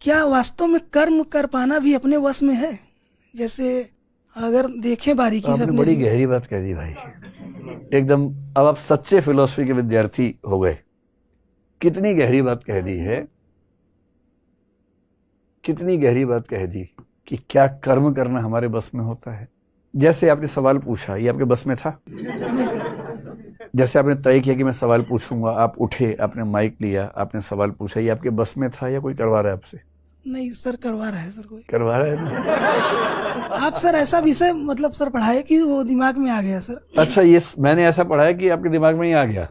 क्या वास्तव में कर्म कर पाना भी अपने वश में है? जैसे अगर देखें बारीकी से आपने अपने बड़ी जीवन। गहरी बात कह दी भाई, एकदम। अब आप सच्चे फिलोसफी के विद्यार्थी हो गए। कितनी गहरी बात कह दी है, कितनी गहरी बात कह दी कि क्या कर्म करना हमारे बस में होता है। जैसे आपने सवाल पूछा, ये आपके बस में था? नहीं सर। जैसे आपने तय किया कि मैं सवाल पूछूंगा, आप उठे, आपने माइक लिया, आपने सवाल पूछा, ये आपके बस में था या कोई करवा रहा है आपसे? नहीं सर, करवा रहा है सर कोई। करवा रहा है ना? आप सर ऐसा विषय मतलब सर पढ़ाए कि वो दिमाग में आ गया सर। अच्छा, ये मैंने ऐसा पढ़ा है कि आपके दिमाग में ही आ गया।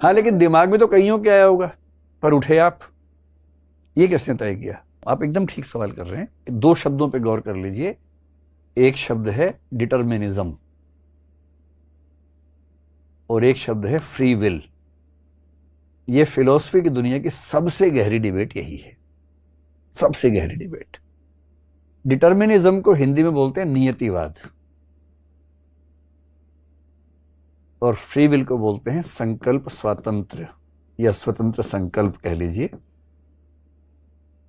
हाँ, लेकिन दिमाग में तो कईयों के आया होगा, पर उठे आप, ये किसने तय किया? आप एकदम ठीक सवाल कर रहे हैं। दो शब्दों पे गौर कर लीजिए। एक शब्द है डिटर्मिनिज्म और एक शब्द है फ्री विल। ये फिलॉसफी की दुनिया की सबसे गहरी डिबेट यही है, सबसे गहरी डिबेट। डिटर्मिनिज्म को हिंदी में बोलते हैं नियतिवाद, और फ्री विल को बोलते हैं संकल्प स्वातंत्र या स्वतंत्र संकल्प कह लीजिए।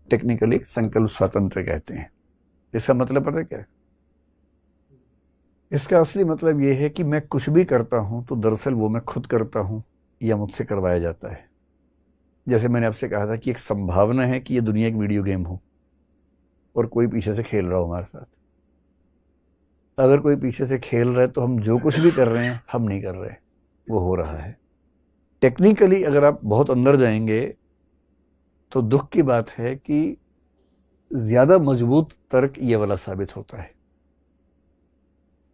टेक्निकली संकल्प स्वातंत्र कहते हैं। इसका मतलब पता है क्या है? इसका असली मतलब यह है कि मैं कुछ भी करता हूं तो दरअसल वो मैं खुद करता हूं या मुझसे करवाया जाता है। जैसे मैंने आपसे कहा था कि एक संभावना है कि ये दुनिया एक वीडियो गेम हो और कोई पीछे से खेल रहा हो हमारे साथ। अगर कोई पीछे से खेल रहा है तो हम जो कुछ भी कर रहे हैं हम नहीं कर रहे, वो हो रहा है। टेक्निकली अगर आप बहुत अंदर जाएंगे तो दुख की बात है कि ज्यादा मजबूत तर्क ये वाला साबित होता है।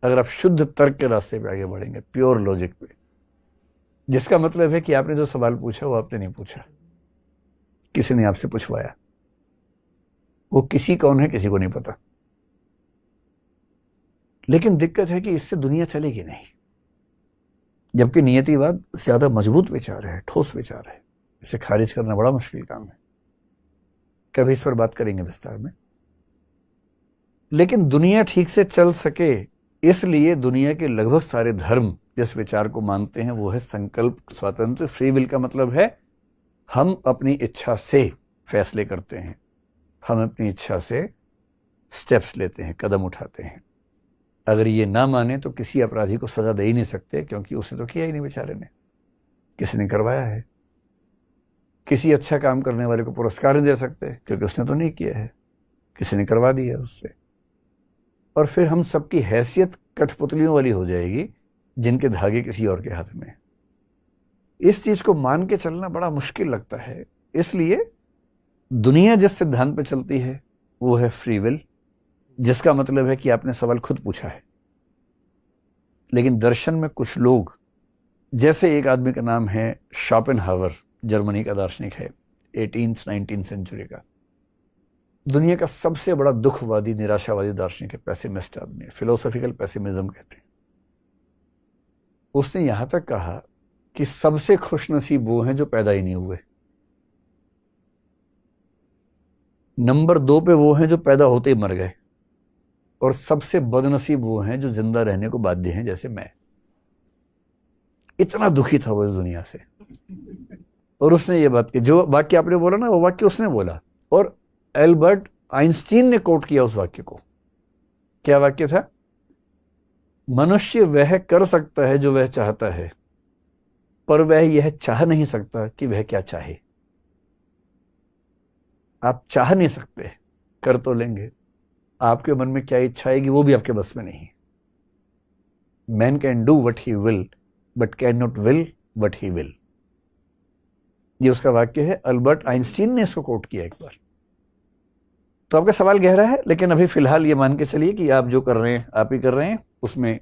अगर आप शुद्ध तर्क के रास्ते पे आगे बढ़ेंगे, प्योर लॉजिक पे, जिसका मतलब है कि आपने जो सवाल पूछा वो आपने नहीं पूछा, किसी ने आपसे पूछवाया। वो किसी कौन है किसी को नहीं पता। लेकिन दिक्कत है कि इससे दुनिया चलेगी नहीं, जबकि नियतिवाद ज्यादा मजबूत विचार है, ठोस विचार है। इसे खारिज करना बड़ा मुश्किल काम है। कभी इस पर बात करेंगे विस्तार में। लेकिन दुनिया ठीक से चल सके इसलिए दुनिया के लगभग सारे धर्म जिस विचार को मानते हैं वो है संकल्प स्वातंत्र। फ्री विल का मतलब है हम अपनी इच्छा से फैसले करते हैं, हम अपनी इच्छा से स्टेप्स लेते हैं, कदम उठाते हैं। अगर ये ना माने तो किसी अपराधी को सजा दे ही नहीं सकते, क्योंकि उसने तो किया ही नहीं, बेचारे ने, किसी ने करवाया है। किसी अच्छा काम करने वाले को पुरस्कार नहीं दे सकते, क्योंकि उसने तो नहीं किया है, किसी ने करवा दिया उससे। और फिर हम सबकी हैसियत कठपुतलियों वाली हो जाएगी जिनके धागे किसी और के हाथ में। इस चीज को मान के चलना बड़ा मुश्किल लगता है। इसलिए दुनिया जिस सिद्धांत पे चलती है वो है फ्री विल, जिसका मतलब है कि आपने सवाल खुद पूछा है। लेकिन दर्शन में कुछ लोग, जैसे एक आदमी का नाम है शोपेनहावर, जर्मनी का दार्शनिक है, 18th-19th सेंचुरी का, दुनिया का सबसे बड़ा दुखवादी, निराशावादी दार्शनिक है, पेसिमिस्ट आदमी है, फिलोसॉफिकल पेसिमिज्म कहते हैं। उसने यहां तक कहा कि सबसे खुशनसीब वो हैं जो पैदा ही नहीं हुए। नंबर 2 पे वो हैं जो पैदा होते ही मर गए, और सबसे बदनसीब वो हैं जो जिंदा रहने को बाध्य हैं, जैसे मैं। इतना दुखी था वो इस दुनिया से। और उसने ये बात की, जो वाक्य आपने बोला ना, वो वाक्य उसने बोला, और एल्बर्ट आइंस्टीन ने कोट किया उस वाक्य को। क्या वाक्य था? मनुष्य वह कर सकता है जो वह चाहता है, पर वह यह चाह नहीं सकता कि वह क्या चाहे। आप चाह नहीं सकते, कर तो लेंगे। आपके मन में क्या इच्छा आएगी वो भी आपके बस में नहीं। Man can do what he will but can not will what he will. ये उसका वाक्य है। अल्बर्ट आइंस्टीन ने इसको कोट किया एक बार। तो आपका सवाल गहरा है, लेकिन अभी फिलहाल ये मान के चलिए कि आप जो कर रहे हैं आप ही कर रहे हैं, उसमें